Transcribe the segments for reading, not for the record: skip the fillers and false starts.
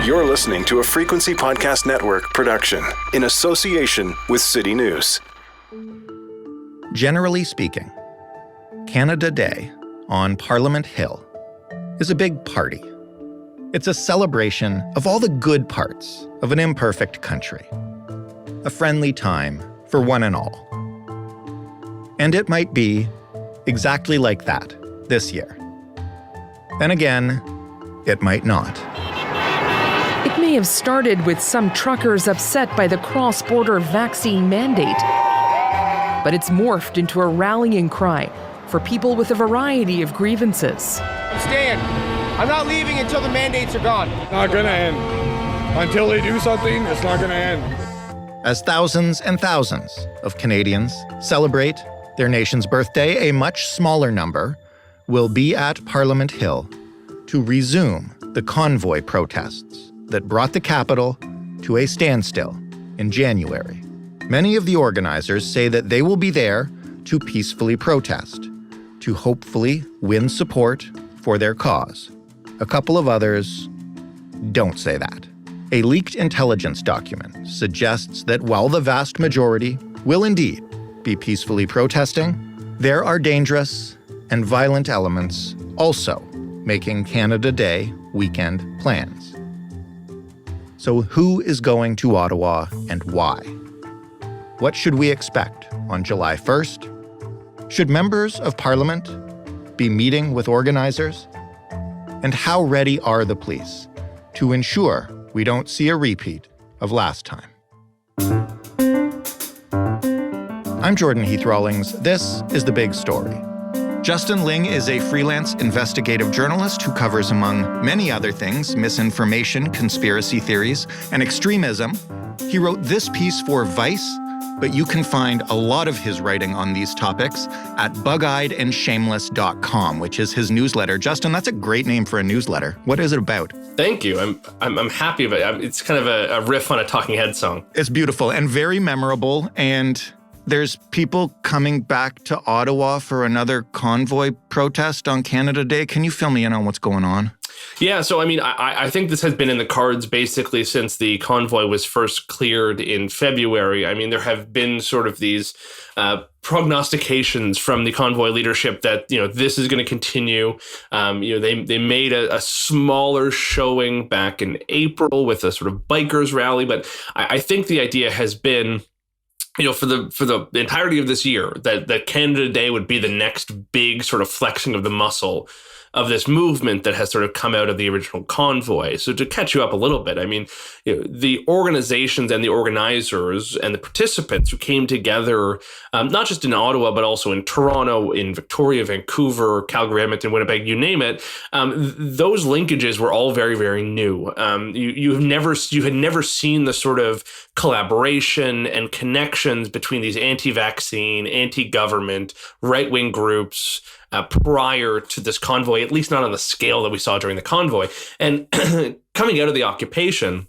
You're listening to a Frequency Podcast Network production in association with CityNews. Generally speaking, Canada Day on Parliament Hill is a big party. It's a celebration of all the good parts of an imperfect country. A friendly time for one and all. And it might be exactly like that this year. Then again, it might not. It may have started with some truckers upset by the cross-border vaccine mandate, but it's morphed into a rallying cry for people with a variety of grievances. I'm staying. I'm not leaving until the mandates are gone. Not gonna end. Until they do something, it's not gonna end. As thousands and thousands of Canadians celebrate their nation's birthday, a much smaller number will be at Parliament Hill to resume the Convoy protests that brought the capital to a standstill in January. Many of the organizers say that they will be there to peacefully protest, to hopefully win support for their cause. A couple of others don't say that. A leaked intelligence document suggests that while the vast majority will indeed be peacefully protesting, there are dangerous and violent elements also making Canada Day weekend plans. So who is going to Ottawa and why? What should we expect on July 1st? Should members of Parliament be meeting with organizers? And how ready are the police to ensure we don't see a repeat of last time? I'm Jordan Heath Rawlings. This is The Big Story. Justin Ling is a freelance investigative journalist who covers, among many other things, misinformation, conspiracy theories, and extremism. He wrote this piece for Vice, but you can find a lot of his writing on these topics at bugeyedandShameless.com, which is his newsletter. Justin, that's a great name for a newsletter. What is it about? Thank you. I'm happy about it. It's kind of a riff on a Talking Heads song. It's beautiful and very memorable, and there's people coming back to Ottawa for another convoy protest on Canada Day. Can you fill me in on what's going on? Yeah, so I mean, I think this has been in the cards basically since the convoy was first cleared in February. I mean, there have been sort of these prognostications from the convoy leadership that, this is going to continue. They made a smaller showing back in April with a sort of bikers rally, but I think the idea has been, for the entirety of this year, that Canada Day would be the next big sort of flexing of the muscle of this movement that has sort of come out of the original convoy. So to catch you up a little bit, I mean, the organizations and the organizers and the participants who came together, not just in Ottawa, but also in Toronto, in Victoria, Vancouver, Calgary, Edmonton, Winnipeg, you name it, those linkages were all very, very new. You had never seen the sort of collaboration and connections between these anti-vaccine, anti-government, right-wing groups prior to this convoy, at least not on the scale that we saw during the convoy. And coming out of the occupation,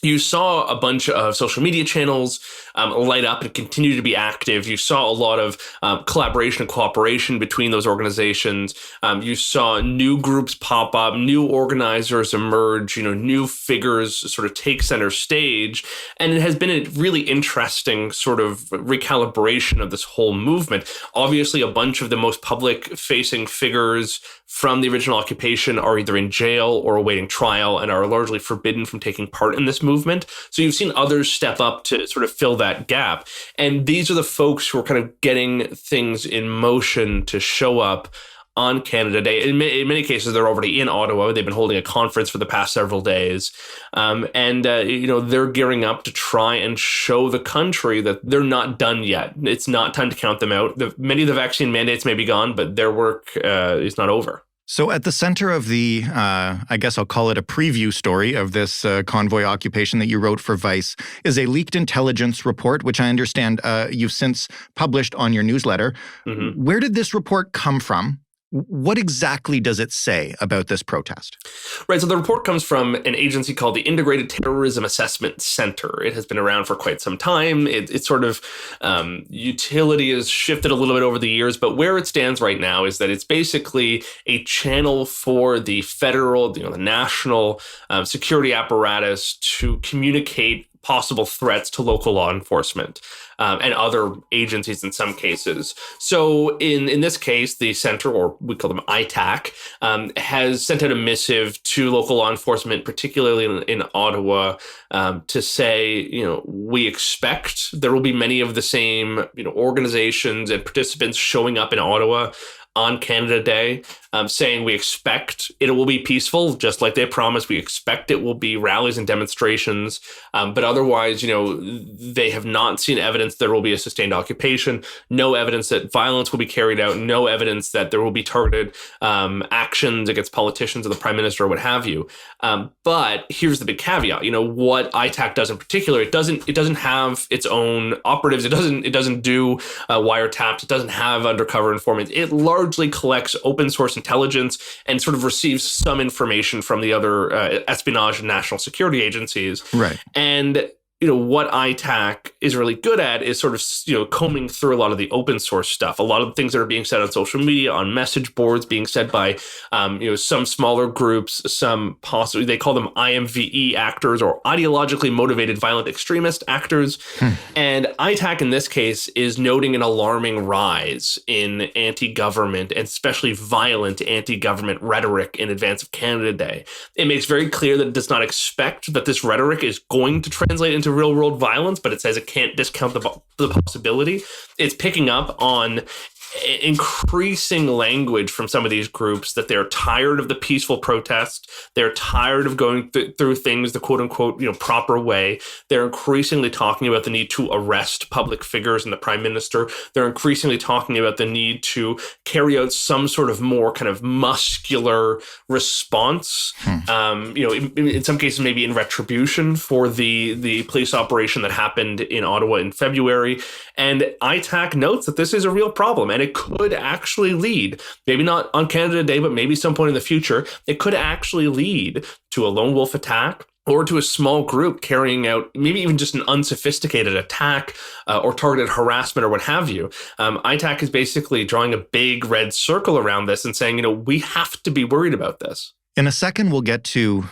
you saw a bunch of social media channels light up and continue to be active. You saw a lot of collaboration and cooperation between those organizations. You saw new groups pop up, new organizers emerge, new figures sort of take center stage. And it has been a really interesting sort of recalibration of this whole movement. Obviously, a bunch of the most public-facing figures from the original occupation are either in jail or awaiting trial and are largely forbidden from taking part in this movement. So you've seen others step up to sort of fill that gap. And these are the folks who are kind of getting things in motion to show up on Canada Day. In many cases, they're already in Ottawa. They've been holding a conference for the past several days. They're gearing up to try and show the country that they're not done yet. It's not time to count them out. Many of the vaccine mandates may be gone, but their work is not over. So at the center of the, I guess I'll call it a preview story of this convoy occupation that you wrote for Vice, is a leaked intelligence report, which I understand you've since published on your newsletter. Mm-hmm. Where did this report come from? What exactly does it say about this protest? Right. So the report comes from an agency called the Integrated Terrorism Assessment Center. It has been around for quite some time. It's sort of utility has shifted a little bit over the years, but where it stands right now is that it's basically a channel for the federal, the national security apparatus to communicate possible threats to local law enforcement and other agencies in some cases. So in this case, the center, or we call them ITAC, has sent out a missive to local law enforcement, particularly in Ottawa, to say, we expect there will be many of the same, organizations and participants showing up in Ottawa on Canada Day, saying we expect it will be peaceful, just like they promised. We expect it will be rallies and demonstrations. But otherwise, they have not seen evidence there will be a sustained occupation, no evidence that violence will be carried out, no evidence that there will be targeted actions against politicians or the prime minister or what have you. But here's the big caveat. What ITAC does in particular, it doesn't have its own operatives. It doesn't do wiretaps. It doesn't have undercover informants. It largely collects open source intelligence and sort of receives some information from the other espionage and national security agencies. Right. And what ITAC is really good at is sort of, combing through a lot of the open source stuff, a lot of the things that are being said on social media, on message boards, being said by, some smaller groups, some possibly, they call them IMVE actors or ideologically motivated violent extremist actors. And ITAC in this case is noting an alarming rise in anti-government and especially violent anti-government rhetoric in advance of Canada Day. It makes very clear that it does not expect that this rhetoric is going to translate into real world violence, but it says it can't discount the possibility. It's picking up on increasing language from some of these groups that they're tired of the peaceful protest. They're tired of going through things the quote unquote, proper way. They're increasingly talking about the need to arrest public figures and the prime minister. They're increasingly talking about the need to carry out some sort of more kind of muscular response. In some cases, maybe in retribution for the police operation that happened in Ottawa in February. And ITAC notes that this is a real problem. And it could actually lead, maybe not on Canada Day, but maybe some point in the future, it could actually lead to a lone wolf attack or to a small group carrying out maybe even just an unsophisticated attack or targeted harassment or what have you. ITAC is basically drawing a big red circle around this and saying, we have to be worried about this. In a second, we'll get to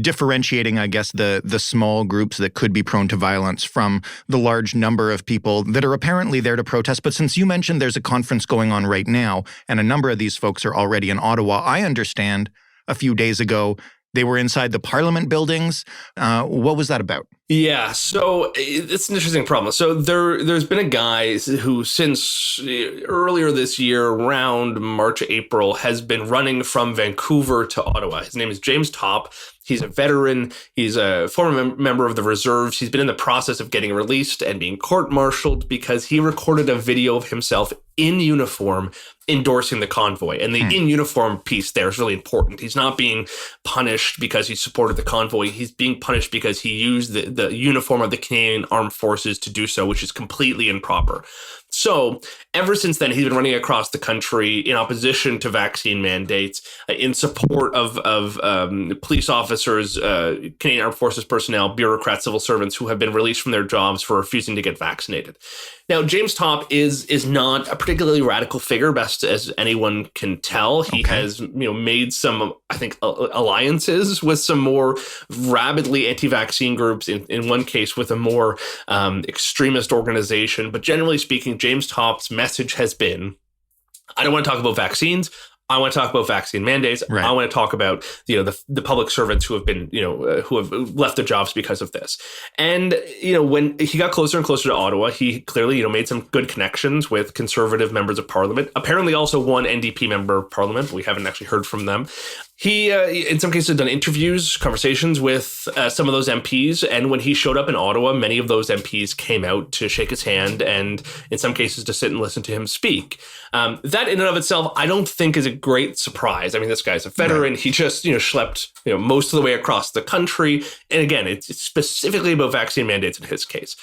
differentiating, I guess, the small groups that could be prone to violence from the large number of people that are apparently there to protest. But since you mentioned there's a conference going on right now, and a number of these folks are already in Ottawa, I understand a few days ago they were inside the Parliament buildings. What was that about? Yeah, so it's an interesting problem. So there's been a guy who since earlier this year, around March, April, has been running from Vancouver to Ottawa. His name is James Topp. He's a veteran. He's a former member of the reserves. He's been in the process of getting released and being court-martialed because he recorded a video of himself in uniform endorsing the convoy. And the in uniform piece there is really important. He's not being punished because he supported the convoy. He's being punished because he used the uniform of the Canadian Armed Forces to do so, which is completely improper. So ever since then, he's been running across the country in opposition to vaccine mandates, in support of police officers, Canadian Armed Forces personnel, bureaucrats, civil servants who have been released from their jobs for refusing to get vaccinated. Now, James Topp is not a particularly radical figure, best as anyone can tell. He has made some, I think, alliances with some more rabidly anti-vaccine groups, in one case with a more extremist organization. But generally speaking, James Topp's message has been, I don't want to talk about vaccines. I want to talk about vaccine mandates. Right. I want to talk about, the public servants who have been, who have left their jobs because of this. And, when he got closer and closer to Ottawa, he clearly, made some good connections with conservative members of parliament, apparently also one NDP member of parliament, but we haven't actually heard from them. He, in some cases, done interviews, conversations with some of those MPs. And when he showed up in Ottawa, many of those MPs came out to shake his hand and, in some cases, to sit and listen to him speak. That in and of itself, I don't think is a great surprise. I mean, this guy's a veteran. Right. He just, schlepped, most of the way across the country. And again, it's specifically about vaccine mandates in his case.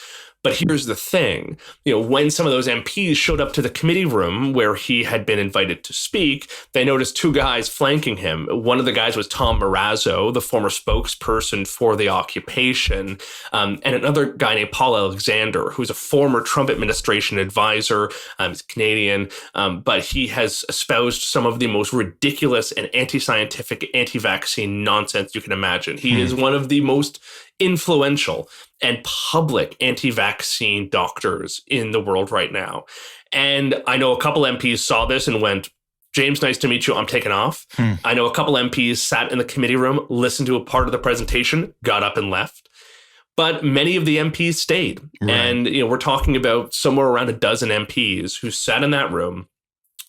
But here's the thing, when some of those MPs showed up to the committee room where he had been invited to speak, they noticed two guys flanking him. One of the guys was Tom Marazzo, the former spokesperson for the occupation, and another guy named Paul Alexander, who's a former Trump administration advisor. He's Canadian, but he has espoused some of the most ridiculous and anti-scientific, anti-vaccine nonsense you can imagine. He is one of the most influential and public anti-vaccine doctors in the world right now. And I know a couple MPs saw this and went, James, nice to meet you. I'm taking off. I know a couple MPs sat in the committee room, listened to a part of the presentation, got up and left. But many of the MPs stayed. Right. And we're talking about somewhere around a dozen MPs who sat in that room,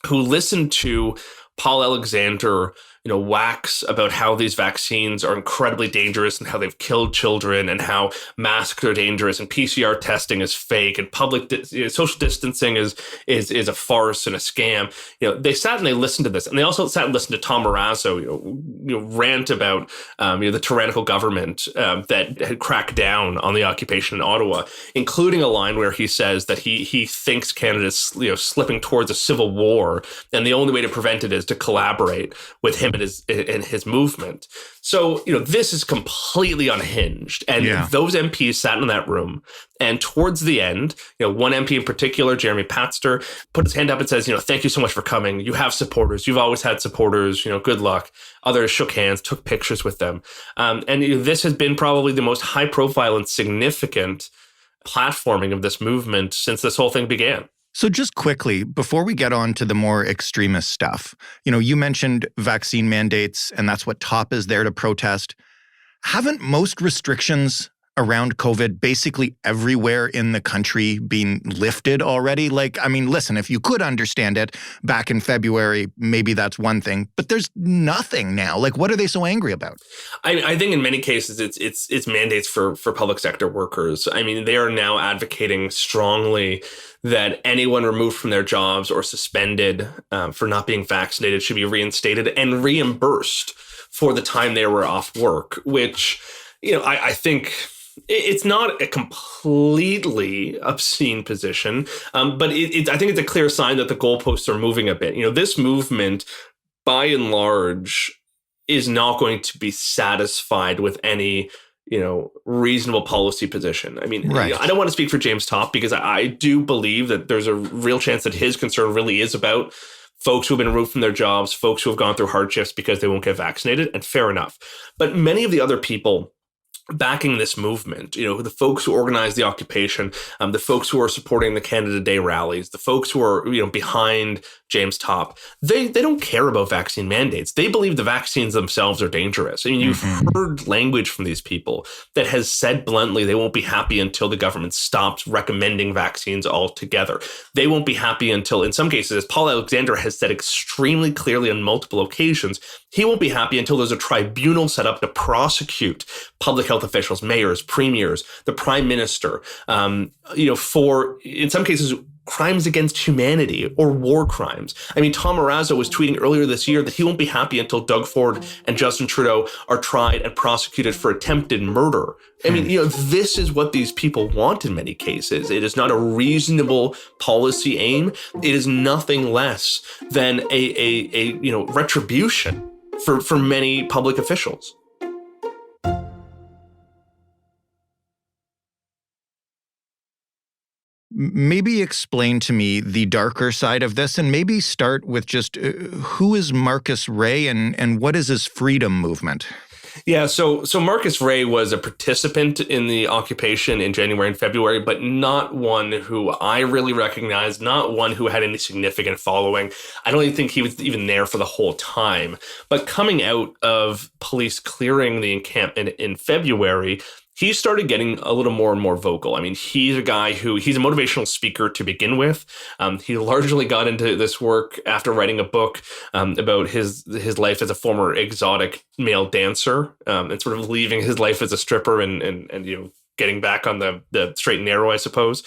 who listened to Paul Alexander wax about how these vaccines are incredibly dangerous and how they've killed children and how masks are dangerous and PCR testing is fake and public social distancing is a farce and a scam. They sat and they listened to this, and they also sat and listened to Tom Marazzo, rant about the tyrannical government that had cracked down on the occupation in Ottawa, including a line where he says that he thinks Canada's slipping towards a civil war, and the only way to prevent it is to collaborate with him in his movement. So, this is completely unhinged. And those MPs sat in that room. And towards the end, one MP in particular, Jeremy Patster, put his hand up and says, thank you so much for coming. You have supporters. You've always had supporters. Good luck. Others shook hands, took pictures with them. And this has been probably the most high profile and significant platforming of this movement since this whole thing began. So just quickly, before we get on to the more extremist stuff, you mentioned vaccine mandates, and that's what TOP is there to protest. Haven't most restrictions around COVID basically everywhere in the country been lifted already? Listen, if you could understand it back in February, maybe that's one thing, but there's nothing now. What are they so angry about? I think in many cases it's mandates for public sector workers. They are now advocating strongly that anyone removed from their jobs or suspended for not being vaccinated should be reinstated and reimbursed for the time they were off work, which, I think it's not a completely obscene position, but I think it's a clear sign that the goalposts are moving a bit. This movement, by and large, is not going to be satisfied with any reasonable policy position. Right. I don't want to speak for James Topp because I do believe that there's a real chance that his concern really is about folks who have been removed from their jobs, folks who have gone through hardships because they won't get vaccinated, and fair enough. But many of the other people backing this movement, the folks who organized the occupation, the folks who are supporting the Canada Day rallies, the folks who are, behind James Topp, they don't care about vaccine mandates. They believe the vaccines themselves are dangerous. You've heard language from these people that has said bluntly they won't be happy until the government stops recommending vaccines altogether. They won't be happy until, in some cases, as Paul Alexander has said extremely clearly on multiple occasions, he won't be happy until there's a tribunal set up to prosecute public health officials, mayors, premiers, the prime minister, for, in some cases, crimes against humanity or war crimes. Tom Marazzo was tweeting earlier this year that he won't be happy until Doug Ford and Justin Trudeau are tried and prosecuted for attempted murder. This is what these people want in many cases. It is not a reasonable policy aim. It is nothing less than a retribution for many public officials. Maybe explain to me the darker side of this, and maybe start with just who is Marcus Ray and what is his freedom movement? Yeah, so Marcus Ray was a participant in the occupation in January and February, but not one who I really recognized, not one who had any significant following. I don't even think he was even there for the whole time. But coming out of police clearing the encampment in February, he started getting a little more and more vocal. He's a guy he's a motivational speaker to begin with. He largely got into this work after writing a book about his life as a former exotic male dancer and sort of leaving his life as a stripper and getting back on the straight and narrow, I suppose.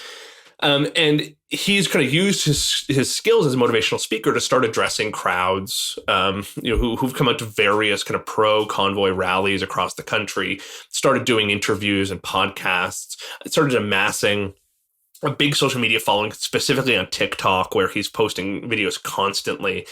And he's kind of used his skills as a motivational speaker to start addressing crowds, who've come out to various kind of pro-Convoy rallies across the country, started doing interviews and podcasts, started amassing a big social media following, specifically on TikTok, where he's posting videos constantly.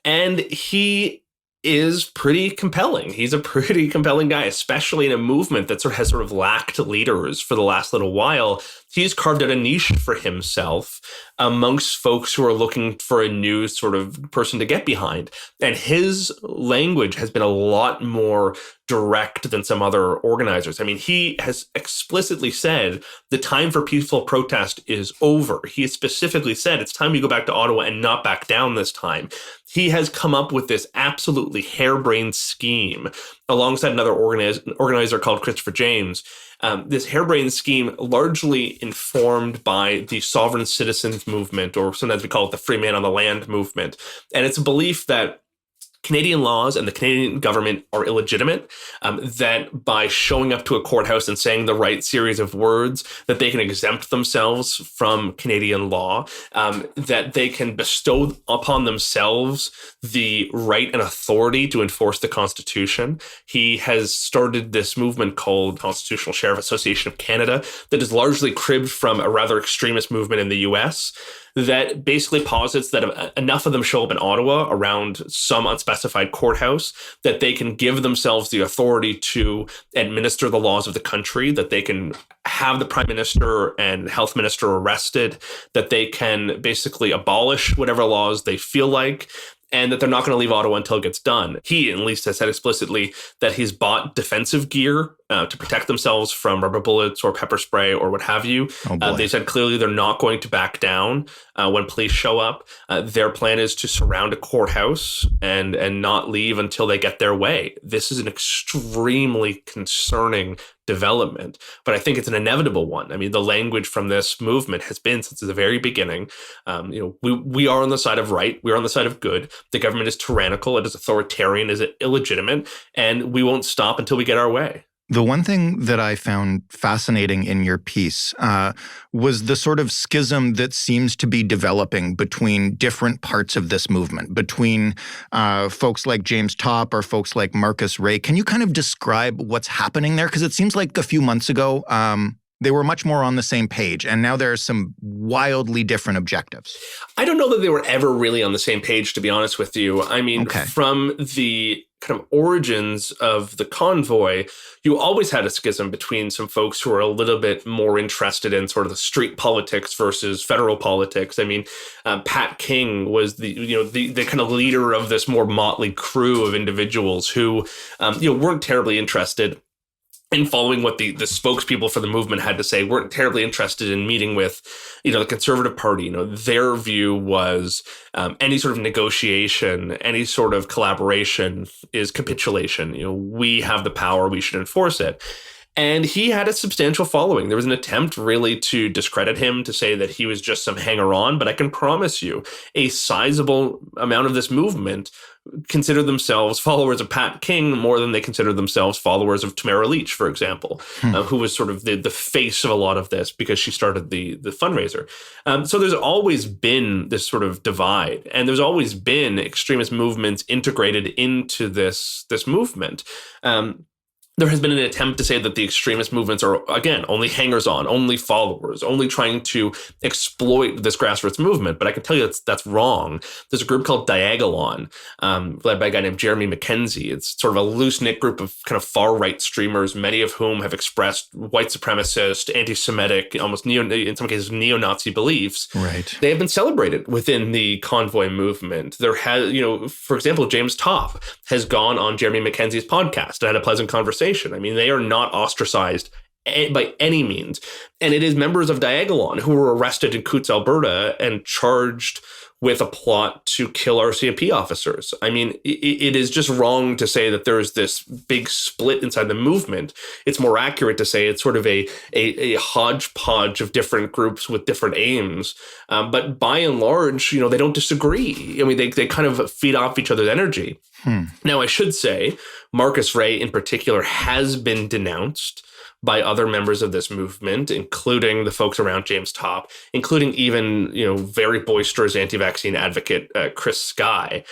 And he is pretty compelling. He's a pretty compelling guy, especially in a movement that has sort of lacked leaders for the last little while. He's carved out a niche for himself amongst folks who are looking for a new sort of person to get behind. And his language has been a lot more direct than some other organizers. I mean, he has explicitly said the time for peaceful protest is over. He has specifically said it's time we go back to Ottawa and not back down this time. He has come up with this absolutely harebrained scheme alongside another organizer called Christopher James. This harebrained scheme largely informed by the sovereign citizens movement, or sometimes we call it the free man on the land movement. And it's a belief that Canadian laws and the Canadian government are illegitimate, that by showing up to a courthouse and saying the right series of words, that they can exempt themselves from Canadian law, that they can bestow upon themselves the right and authority to enforce the Constitution. He has started this movement called Constitutional Sheriff Association of Canada that is largely cribbed from a rather extremist movement in the US, that basically posits that enough of them show up in Ottawa around some unspecified courthouse that they can give themselves the authority to administer the laws of the country, that they can have the prime minister and health minister arrested, that they can basically abolish whatever laws they feel like, and that they're not going to leave Ottawa until it gets done. He, at least, has said explicitly that he's bought defensive gear to protect themselves from rubber bullets or pepper spray or what have you. They said clearly they're not going to back down when police show up. Their plan is to surround a courthouse and not leave until they get their way. This is an extremely concerning development, but I think it's an inevitable one. I mean, the language from this movement has been since the very beginning, we are on the side of right, we're on the side of good. The government is tyrannical, it is authoritarian, it is illegitimate, and we won't stop until we get our way. The one thing that I found fascinating in your piece was the sort of schism that seems to be developing between different parts of this movement, between folks like James Topp or folks like Marcus Ray. Can you kind of describe what's happening there? Because it seems like a few months ago, they were much more on the same page, and now there are some wildly different objectives. I don't know that they were ever really on the same page, to be honest with you. I mean, from the kind of origins of the Convoy, you always had a schism between some folks who are a little bit more interested in sort of the street politics versus federal politics. I mean, Pat King was the kind of leader of this more motley crew of individuals who weren't terribly interested in following what the spokespeople for the movement had to say, weren't terribly interested in meeting with, the Conservative Party. Their view was any sort of negotiation, any sort of collaboration is capitulation. We have the power, we should enforce it. And he had a substantial following. There was an attempt really to discredit him, to say that he was just some hanger-on. But I can promise you, a sizable amount of this movement consider themselves followers of Pat King more than they consider themselves followers of Tamara Leach, for example, who was sort of the face of a lot of this because she started the fundraiser. So there's always been this sort of divide, and there's always been extremist movements integrated into this movement. There has been an attempt to say that the extremist movements are, again, only hangers-on, only followers, only trying to exploit this grassroots movement. But I can tell you that's wrong. There's a group called Diagolon, led by a guy named Jeremy McKenzie. It's sort of a loose-knit group of kind of far-right streamers, many of whom have expressed white supremacist, anti-Semitic, almost in some cases neo-Nazi beliefs. Right. They have been celebrated within the Convoy movement. There has, for example, James Topp has gone on Jeremy McKenzie's podcast and had a pleasant conversation. I mean, they are not ostracized by any means. And it is members of Diagolon who were arrested in Coutts, Alberta, and charged with a plot to kill RCMP officers. I mean, it is just wrong to say that there is this big split inside the movement. It's more accurate to say it's sort of a hodgepodge of different groups with different aims. But by and large, they don't disagree. I mean, they kind of feed off each other's energy. Now, I should say, Marcus Ray in particular has been denounced by other members of this movement, including the folks around James Topp, including even, very boisterous anti-vaccine advocate Chris Sky.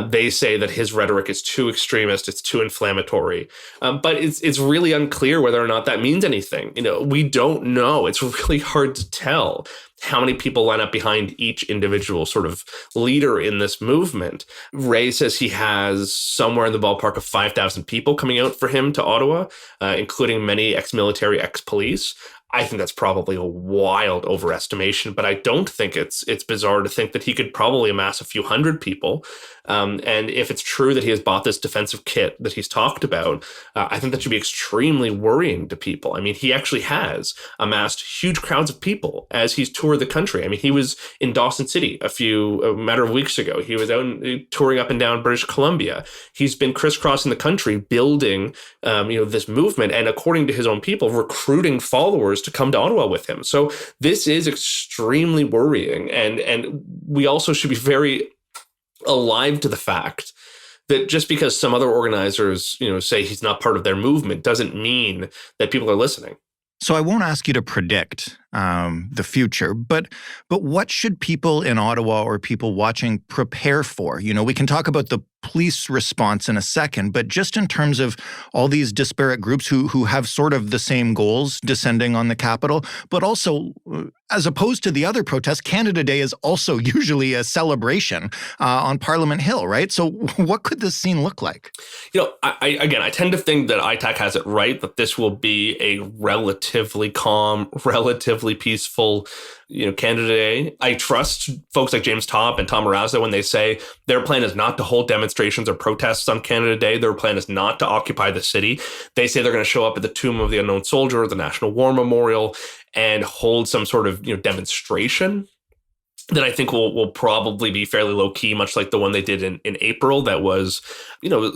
They say that his rhetoric is too extremist, it's too inflammatory. But it's really unclear whether or not that means anything. We don't know. It's really hard to tell how many people line up behind each individual sort of leader in this movement. Ray says he has somewhere in the ballpark of 5,000 people coming out for him to Ottawa, including many ex-military, ex-police. I think that's probably a wild overestimation, but I don't think it's bizarre to think that he could probably amass a few hundred people. And if it's true that he has bought this defensive kit that he's talked about, I think that should be extremely worrying to people. I mean, he actually has amassed huge crowds of people as he's toured the country. I mean, he was in Dawson City a matter of weeks ago. He was out touring up and down British Columbia. He's been crisscrossing the country building, this movement, and according to his own people, recruiting followers to come to Ottawa with him. So this is extremely worrying. And we also should be very alive to the fact that just because some other organizers, say he's not part of their movement doesn't mean that people are listening. So I won't ask you to predict the future, but what should people in Ottawa or people watching prepare for? We can talk about the police response in a second, but just in terms of all these disparate groups who have sort of the same goals descending on the Capitol, but also, as opposed to the other protests, Canada Day is also usually a celebration on Parliament Hill, right? So what could this scene look like? I tend to think that ITAC has it right, that this will be a relatively calm, relatively peaceful Canada Day. I trust folks like James Topp and Tom Marazza when they say their plan is not to hold demonstrations or protests on Canada Day. Their plan is not to occupy the city. They say they're going to show up at the Tomb of the Unknown Soldier, the National War Memorial, and hold some sort of demonstration that I think will probably be fairly low key, much like the one they did in April. That was,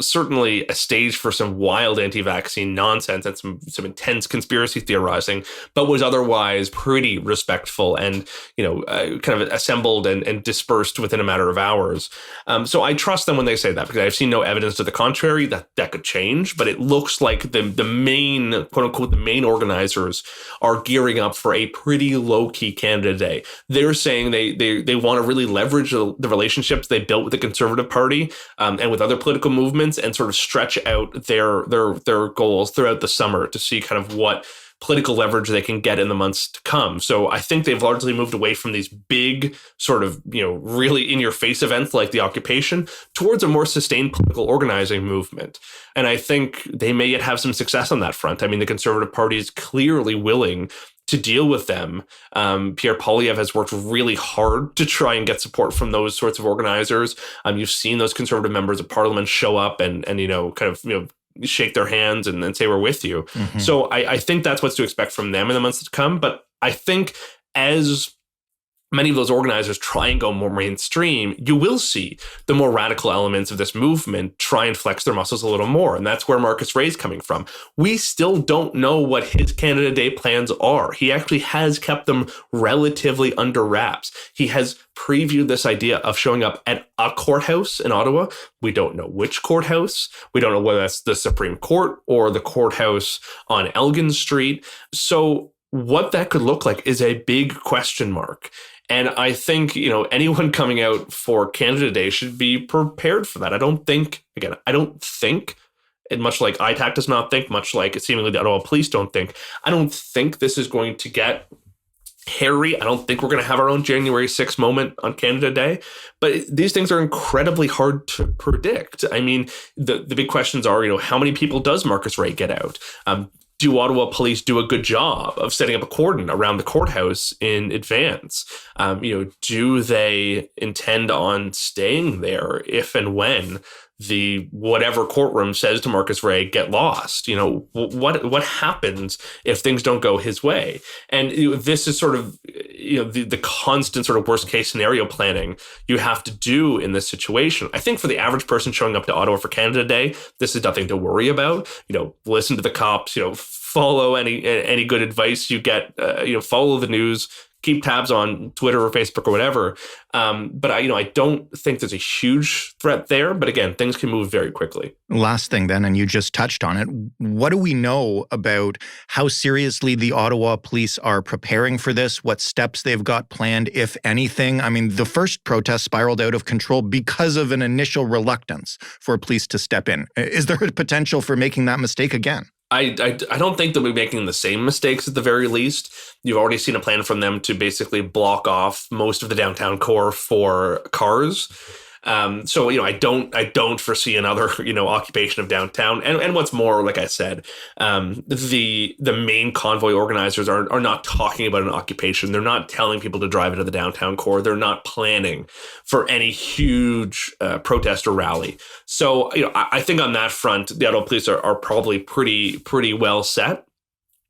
certainly a stage for some wild anti-vaccine nonsense and some intense conspiracy theorizing, but was otherwise pretty respectful and, kind of assembled and dispersed within a matter of hours. So I trust them when they say that, because I've seen no evidence to the contrary that could change, but it looks like the main, quote unquote, the main organizers are gearing up for a pretty low key Canada Day. They're saying they want to really leverage the relationships they built with the Conservative Party and with other political movements, and sort of stretch out their goals throughout the summer to see kind of what political leverage they can get in the months to come. So I think they've largely moved away from these big sort of, really in your face events like the occupation towards a more sustained political organizing movement. And I think they may yet have some success on that front. I mean, the Conservative Party is clearly willing to deal with them. Pierre Poilievre has worked really hard to try and get support from those sorts of organizers. You've seen those Conservative members of Parliament show up and shake their hands and say, we're with you. Mm-hmm. So I think that's what's to expect from them in the months to come. But I think as many of those organizers try and go more mainstream, you will see the more radical elements of this movement try and flex their muscles a little more. And that's where Marcus Ray's coming from. We still don't know what his Canada Day plans are. He actually has kept them relatively under wraps. He has previewed this idea of showing up at a courthouse in Ottawa. We don't know which courthouse. We don't know whether that's the Supreme Court or the courthouse on Elgin Street. So what that could look like is a big question mark. And I think, anyone coming out for Canada Day should be prepared for that. I don't think, and much like ITAC does not think, much like seemingly the Ottawa police don't think, I don't think this is going to get hairy. I don't think we're going to have our own January 6th moment on Canada Day. But these things are incredibly hard to predict. I mean, the big questions are, how many people does Marcus Ray get out? Do Ottawa police do a good job of setting up a cordon around the courthouse in advance? Do they intend on staying there if and when the whatever courtroom says to Marcus Ray get lost? What happens if things don't go his way? And this is sort of the constant sort of worst case scenario planning you have to do in this situation. I think for the average person showing up to Ottawa for Canada Day, this is nothing to worry about. Listen to the cops. Follow any good advice you get. Follow the news. keep tabs on Twitter or Facebook or whatever. But I don't think there's a huge threat there. But again, things can move very quickly. Last thing then, and you just touched on it. What do we know about how seriously the Ottawa police are preparing for this? What steps they've got planned, if anything? I mean, the first protest spiraled out of control because of an initial reluctance for police to step in. Is there a potential for making that mistake again? I don't think they'll be making the same mistakes at the very least. You've already seen a plan from them to basically block off most of the downtown core for cars. So I don't foresee another, occupation of downtown. And what's more, like I said, the main convoy organizers are not talking about an occupation. They're not telling people to drive into the downtown core. They're not planning for any huge protest or rally. So, I think on that front, the Ottawa police are probably pretty well set.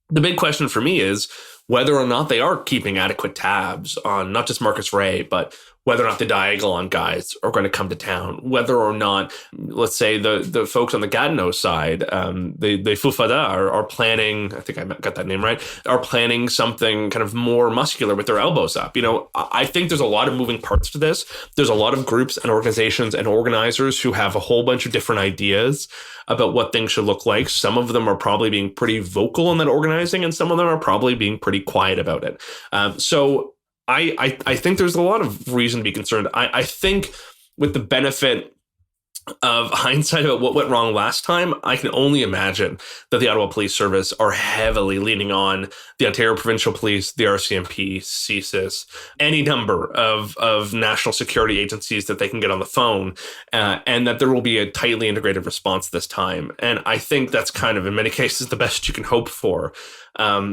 The big question for me is whether or not they are keeping adequate tabs on not just Marcus Ray, but whether or not the Diagonal guys are going to come to town, whether or not, let's say, the folks on the Gatineau side, the Fufada are planning, I think I got that name right, are planning something kind of more muscular with their elbows up. I think there's a lot of moving parts to this. There's a lot of groups and organizations and organizers who have a whole bunch of different ideas about what things should look like. Some of them are probably being pretty vocal in that organizing, and some of them are probably being pretty quiet about it. So I think there's a lot of reason to be concerned. I think with the benefit of hindsight about what went wrong last time, I can only imagine that the Ottawa Police Service are heavily leaning on the Ontario Provincial Police, the RCMP, CSIS, any number of national security agencies that they can get on the phone, and that there will be a tightly integrated response this time. And I think that's kind of, in many cases, the best you can hope for.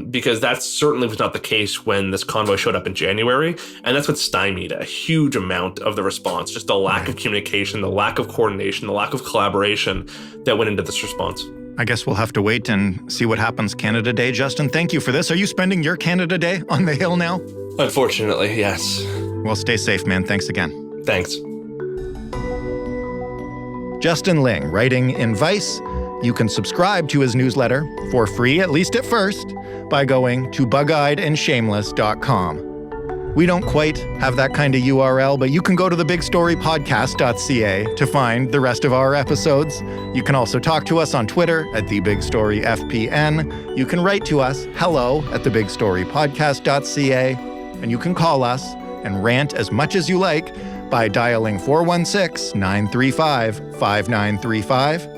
Because that certainly was not the case when this convoy showed up in January. And that's what stymied a huge amount of the response, just the lack of communication, the lack of coordination, the lack of collaboration that went into this response. I guess we'll have to wait and see what happens Canada Day. Justin, thank you for this. Are you spending your Canada Day on the Hill now? Unfortunately, yes. Well, stay safe, man. Thanks again. Thanks. Justin Ling, writing in Vice. You can subscribe to his newsletter for free, at least at first, by going to bugeyedandShameless.com. We don't quite have that kind of URL, but you can go to thebigstorypodcast.ca to find the rest of our episodes. You can also talk to us on Twitter at TheBigStoryFPN. You can write to us, hello@thebigstorypodcast.ca. And you can call us and rant as much as you like by dialing 416-935-5935.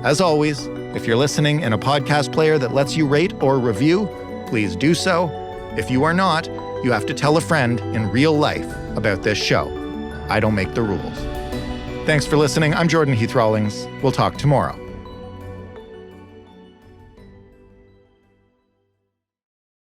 As always, if you're listening in a podcast player that lets you rate or review, please do so. If you are not, you have to tell a friend in real life about this show. I don't make the rules. Thanks for listening. I'm Jordan Heath Rawlings. We'll talk tomorrow.